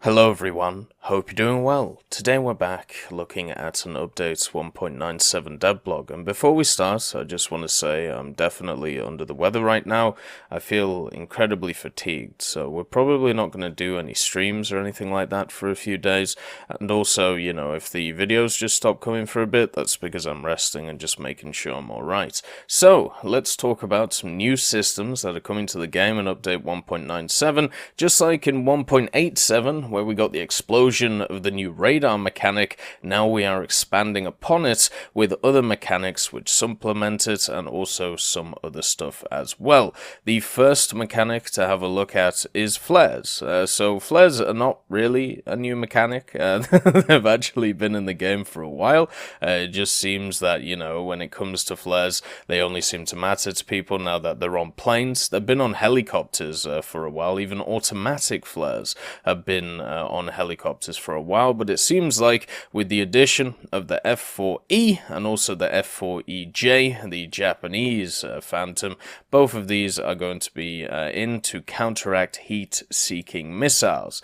Hello everyone, hope you're doing well. Today we're back looking at an update 1.97 Devblog, and before we start I just want to say I'm definitely under the weather right now. I feel incredibly fatigued, so we're probably not going to do any streams or anything like that for a few days, and also, you know, if the videos just stop coming for a bit, that's because I'm resting and just making sure I'm alright. So, let's talk about some new systems that are coming to the game in update 1.97, just like in 1.87, where we got the explosion of the new radar mechanic. Now we are expanding upon it with other mechanics which supplement it, and also some other stuff as well. The first mechanic to have a look at is flares. So flares are not really a new mechanic. They've actually been in the game for a while. It just seems that, you know, when it comes to flares, they only seem to matter to people now that they're on planes. They've been on helicopters for a while. Even automatic flares have been on helicopters for a while, but it seems like with the addition of the F4E and also the F4EJ, the Japanese Phantom, both of these are going to be in to counteract heat-seeking missiles.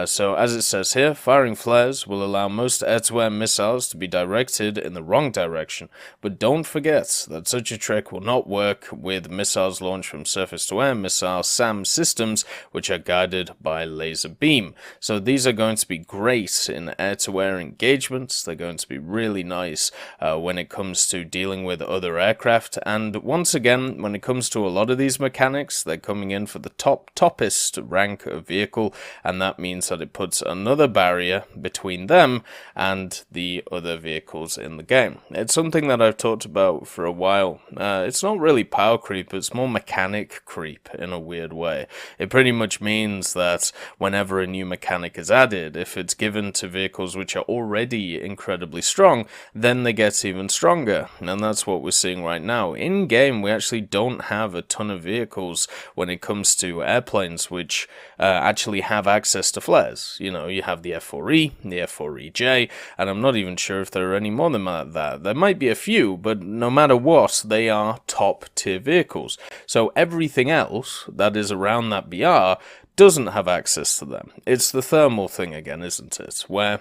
So as it says here, firing flares will allow most air-to-air missiles to be directed in the wrong direction, but don't forget that such a trick will not work with missiles launched from surface-to-air missile SAM systems, which are guided by laser beam. So these are going to be great in air-to-air engagements. They're going to be really nice when it comes to dealing with other aircraft. And once again, when it comes to a lot of these mechanics, they're coming in for the toppest rank of vehicle, and that means that it puts another barrier between them and the other vehicles in the game. It's something that I've talked about for a while. It's not really power creep, it's more mechanic creep in a weird way. It pretty much means that whenever a new mechanic is added, if it's given to vehicles which are already incredibly strong, then they get even stronger, and that's what we're seeing right now. In game, we actually don't have a ton of vehicles when it comes to airplanes which actually have access to flares. You know, you have the F4E, the F4EJ, and I'm not even sure if there are any more than that. There might be a few, but no matter what, they are top tier vehicles. So everything else that is around that BR doesn't have access to them. It's the thermal thing again, isn't it? Where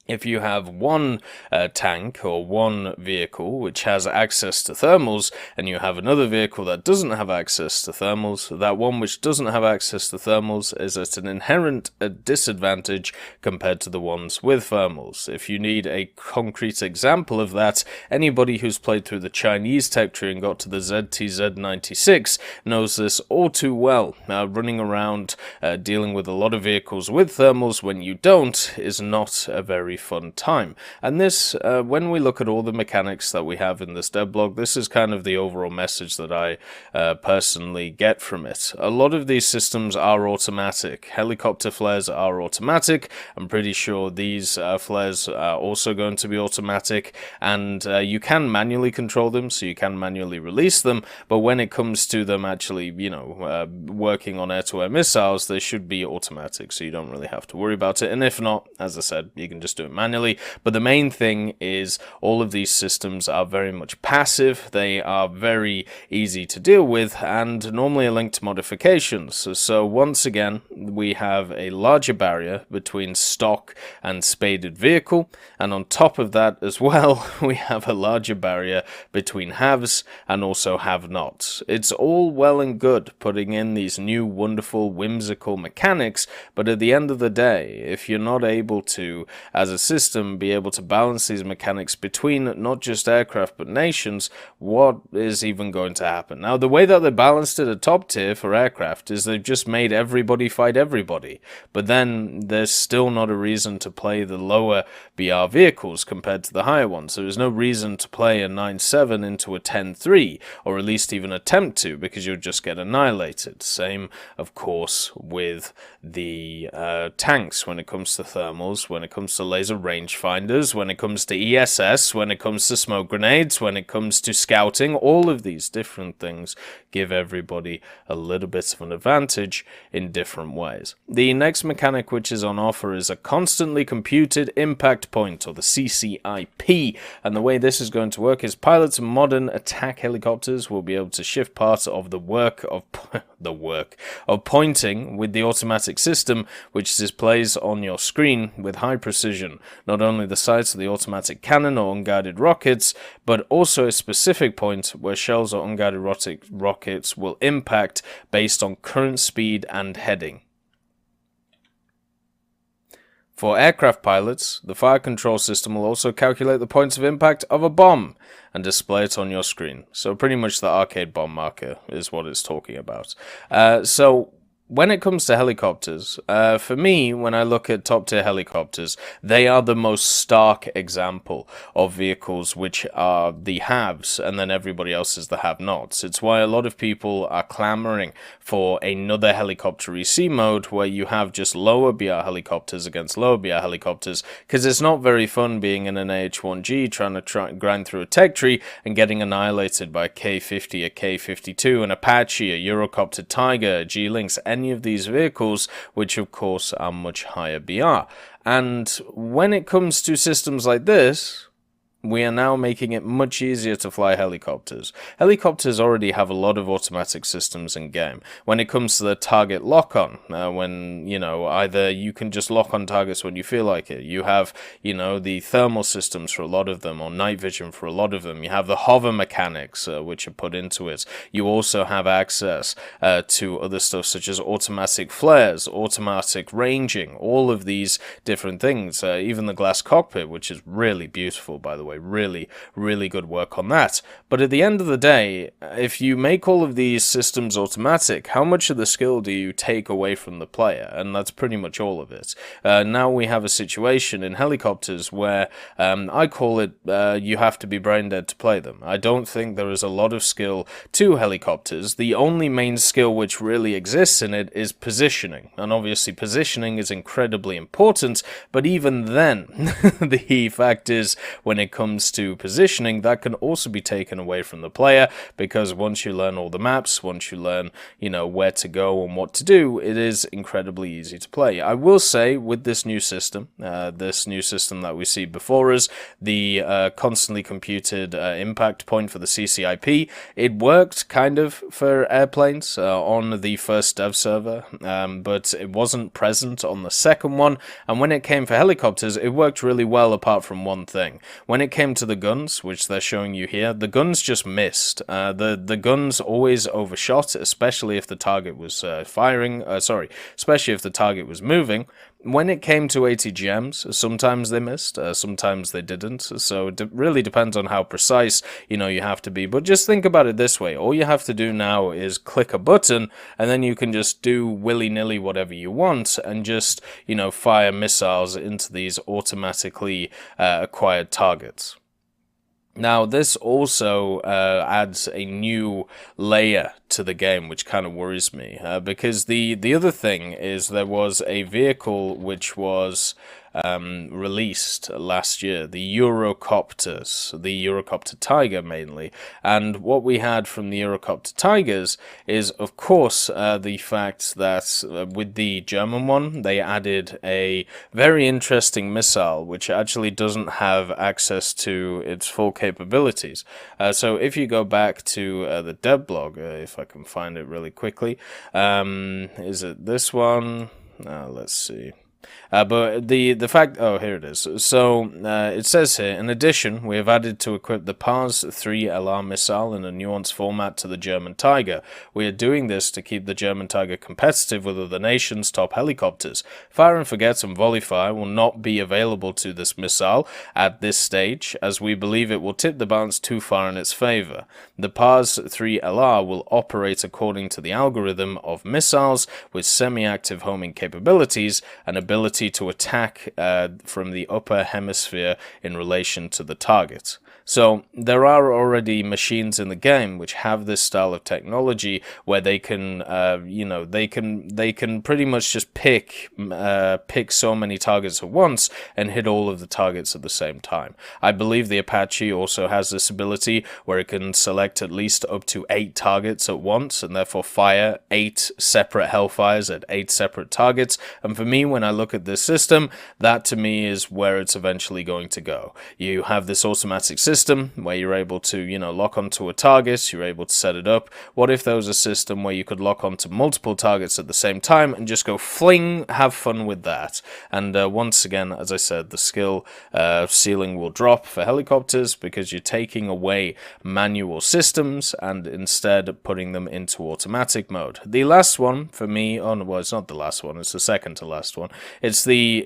if you have one tank or one vehicle which has access to thermals, and you have another vehicle that doesn't have access to thermals, that one which doesn't have access to thermals is at an inherent disadvantage compared to the ones with thermals. If you need a concrete example of that, anybody who's played through the Chinese tech tree and got to the ZTZ96 knows this all too well. Running around dealing with a lot of vehicles with thermals when you don't is not a very fun time. And this, when we look at all the mechanics that we have in this devblog, this is kind of the overall message that I personally get from it. A lot of these systems are automatic. Helicopter flares are automatic. I'm pretty sure these flares are also going to be automatic, and you can manually control them, so you can manually release them, but when it comes to them actually, you know, working on air-to-air missiles, they should be automatic, so you don't really have to worry about it. And if not, as I said, you can just do it manually. But the main thing is all of these systems are very much passive. They are very easy to deal with and normally are linked to modifications. So once again, we have a larger barrier between stock and spaded vehicle, and on top of that as well, we have a larger barrier between haves and also have-nots. It's all well and good putting in these new wonderful whimsical mechanics, but at the end of the day, if you're not able to, as a system, be able to balance these mechanics between not just aircraft but nations, what is even going to happen? Now, the way that they balanced it at top tier for aircraft is they've just made everybody fight everybody, but then there's still not a reason to play the lower BR vehicles compared to the higher ones. There is no reason to play a 9.7 into a 10.3, or at least even attempt to, because you'll just get annihilated. Same, of course, with the tanks when it comes to thermals, when it comes to laser laser rangefinders, when it comes to ESS, when it comes to smoke grenades, when it comes to scouting. All of these different things give everybody a little bit of an advantage in different ways. The next mechanic which is on offer is a constantly computed impact point, or the CCIP, and the way this is going to work is pilots of modern attack helicopters will be able to shift parts of the work of pointing with the automatic system, which displays on your screen with high precision not only the sights of the automatic cannon or unguided rockets, but also a specific point where shells or unguided rockets will impact based on current speed and heading. For aircraft pilots, the fire control system will also calculate the points of impact of a bomb and display it on your screen. So pretty much the arcade bomb marker is what it's talking about. So when it comes to helicopters, for me, when I look at top-tier helicopters, they are the most stark example of vehicles which are the haves, and then everybody else is the have-nots. It's why a lot of people are clamoring for another helicopter EC mode where you have just lower BR helicopters against lower BR helicopters, because it's not very fun being in an AH-1G trying to grind through a tech tree and getting annihilated by a K-50, a K-52, an Apache, a Eurocopter Tiger, a G-Lynx, any of these vehicles, which of course are much higher BR. And when it comes to systems like this, we are now making it much easier to fly helicopters. Helicopters already have a lot of automatic systems in game. When it comes to the target lock-on, when, either you can just lock on targets when you feel like it. You have, the thermal systems for a lot of them, or night vision for a lot of them. You have the hover mechanics, which are put into it. You also have access to other stuff such as automatic flares, automatic ranging, all of these different things. Even the glass cockpit, which is really beautiful, by the way. Really, really good work on that. But at the end of the day, if you make all of these systems automatic, how much of the skill do you take away from the player? And that's pretty much all of it. Now we have a situation in helicopters where I call it you have to be brain dead to play them. I don't think there is a lot of skill to helicopters. The only main skill which really exists in it is positioning. And obviously positioning is incredibly important, but even then, the fact is, when it comes to positioning, that can also be taken away from the player, because once you learn all the maps, once you learn, where to go and what to do, it is incredibly easy to play. I will say, with this new system that we see before us, the constantly computed impact point for the CCIP, it worked kind of for airplanes on the first dev server, but it wasn't present on the second one, and when it came for helicopters, it worked really well apart from one thing. When it came to the guns, which they're showing you here, the guns just missed. The guns always overshot, especially if the target was especially if the target was moving. When it came to ATGMs, sometimes they missed, sometimes they didn't, so it really depends on how precise, you have to be. But just think about it this way, all you have to do now is click a button, and then you can just do willy-nilly whatever you want, and just, fire missiles into these automatically acquired targets. Now, this also adds a new layer to the game, which kind of worries me, because the other thing is there was a vehicle which was released last year, the Eurocopters, the Eurocopter Tiger mainly, and what we had from the Eurocopter Tigers is, of course, the fact that with the German one, they added a very interesting missile, which actually doesn't have access to its full capabilities. So if you go back to the Devblog, if I can find it really quickly, is it this one? Let's see. But the fact, here it is. So it says here, in addition, we have added to equip the PARS 3LR missile in a nuanced format to the German Tiger. We are doing this to keep the German Tiger competitive with other nations' top helicopters. Fire and forget and volley fire will not be available to this missile at this stage, as we believe it will tip the balance too far in its favor. The PARS 3LR will operate according to the algorithm of missiles with semi-active homing capabilities and ability to attack from the upper hemisphere in relation to the target. So there are already machines in the game which have this style of technology where they can, they can pretty much just pick so many targets at once and hit all of the targets at the same time. I believe the Apache also has this ability where it can select at least up to 8 targets at once and therefore fire 8 separate Hellfires at 8 separate targets. And for me, when I look at this system, that to me is where it's eventually going to go. You have this automatic system where you're able to, lock onto a target, you're able to set it up. What if there was a system where you could lock onto multiple targets at the same time and just go fling, have fun with that? And once again, as I said, the skill ceiling will drop for helicopters because you're taking away manual systems and instead putting them into automatic mode. The last one for me, well, it's not the last one, it's the second to last one. It's the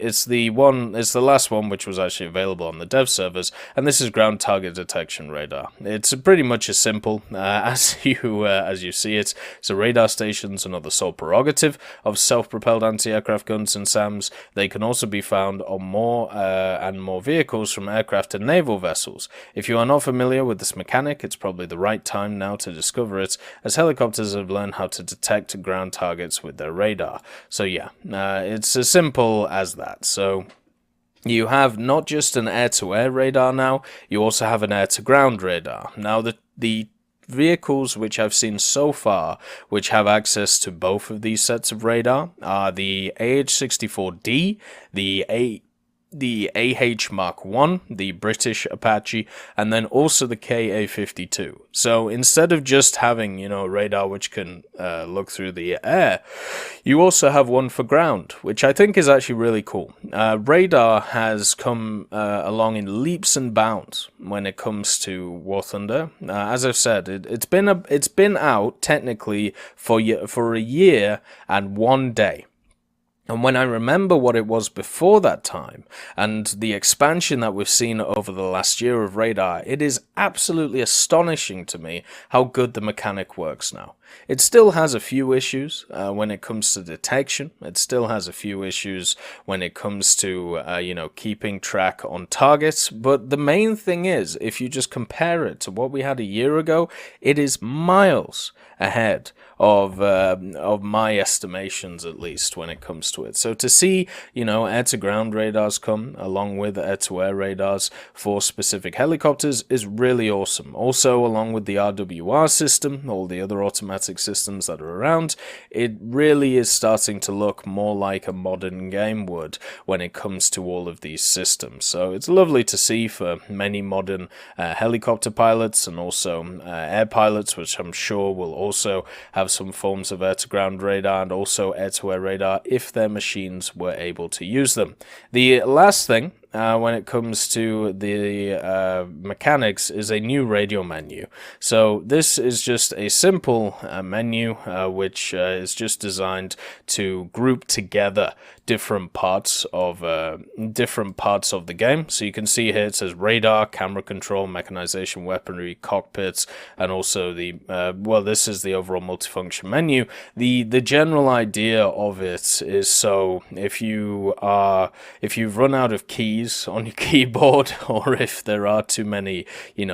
last one which was actually available on the dev servers, and this is ground target detection radar. It's pretty much as simple as you see it. So radar stations are not the sole prerogative of self-propelled anti-aircraft guns and SAMs. They can also be found on more and more vehicles from aircraft and naval vessels. If you are not familiar with this mechanic, it's probably the right time now to discover it, as helicopters have learned how to detect ground targets with their radar. So yeah, it's as simple as that. So you have not just an air-to-air radar now, you also have an air-to-ground radar. Now, the vehicles which I've seen so far which have access to both of these sets of radar are the AH-64D, the AH Mark 1, the British Apache, and then also the KA-52. So instead of just having, a radar which can look through the air, you also have one for ground, which I think is actually really cool. Radar has come along in leaps and bounds when it comes to War Thunder. As I've said, it's been out technically for a year and 1 day. And when I remember what it was before that time, and the expansion that we've seen over the last year of radar, it is absolutely astonishing to me how good the mechanic works now. It still has a few issues when it comes to detection. It still has a few issues when it comes to, keeping track on targets. But the main thing is, if you just compare it to what we had a year ago, it is miles ahead of my estimations, at least, when it comes to it. So to see, air-to-ground radars come along with air-to-air radars for specific helicopters is really awesome. Also, along with the RWR system, all the other automatic systems that are around, it really is starting to look more like a modern game would when it comes to all of these systems. So it's lovely to see for many modern helicopter pilots and also air pilots, which I'm sure will also have some forms of air-to-ground radar and also air-to-air radar if their machines were able to use them. The last thing when it comes to the mechanics is a new radio menu. So this is just a simple menu which is just designed to group together different parts of the game. So you can see here it says radar, camera control, mechanization, weaponry, cockpits, and also the this is the overall multifunction menu. The general idea of it is, so if you've run out of keys on your keyboard, or if there are too many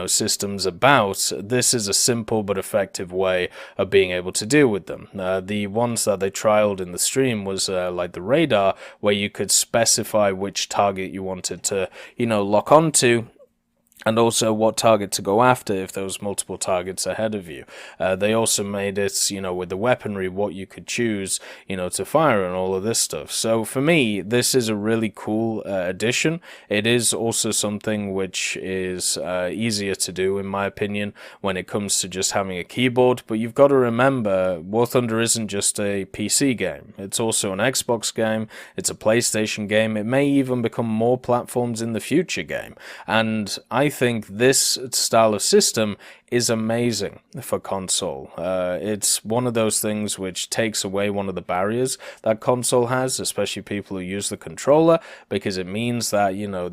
systems about, this is a simple but effective way of being able to deal with them. The ones that they trialed in the stream was like the radar, where you could specify which target you wanted to lock onto, and also what target to go after if there was multiple targets ahead of you. They also made it, with the weaponry, what you could choose, to fire and all of this stuff. So for me, this is a really cool addition. It is also something which is easier to do, in my opinion, when it comes to just having a keyboard. But you've got to remember, War Thunder isn't just a PC game. It's also an Xbox game. It's a PlayStation game. It may even become more platforms in the future game. And I think this style of system is amazing for console. It's one of those things which takes away one of the barriers that console has, especially people who use the controller, because it means that, you know,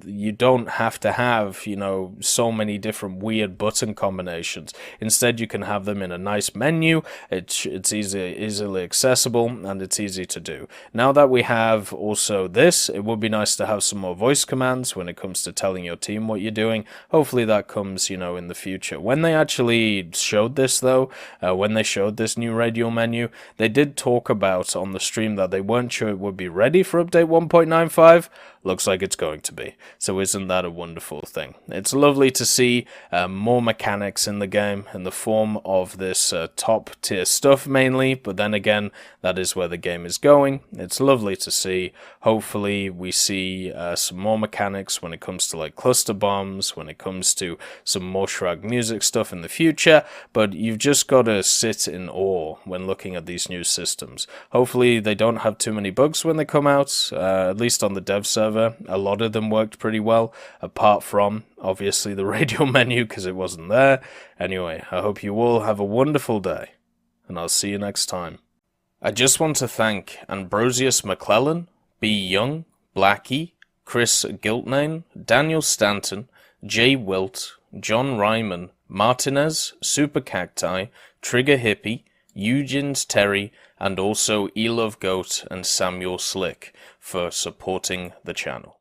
you don't have to have, you know, so many different weird button combinations. Instead, you can have them in a nice menu. It's easily accessible, and it's easy to do. Now that we have also this, it would be nice to have some more voice commands when it comes to telling your team what you're doing. Hopefully that comes, you know, in the future. When they actually showed this, though, when they showed this new radio menu, they did talk about on the stream that they weren't sure it would be ready for update 1.95. Looks like it's going to be. So isn't that a wonderful thing? It's lovely to see more mechanics in the game in the form of this top tier stuff mainly, but then again, that is where the game is going. It's lovely to see. Hopefully we see some more mechanics when it comes to like cluster bombs, when it comes to some more Shrug music stuff in the future, but you've just got to sit in awe when looking at these new systems. Hopefully they don't have too many bugs when they come out, at least on the dev server. A lot of them worked pretty well, apart from, obviously, the radio menu, because it wasn't there. Anyway, I hope you all have a wonderful day, and I'll see you next time. I just want to thank Ambrosius McClellan, B. Young, Blackie, Chris Giltnane, Daniel Stanton, Jay Wilt, John Ryman, Martinez, Super Cacti, Trigger Hippie, Eugens Terry, and also Elove Goat and Samuel Slick for supporting the channel.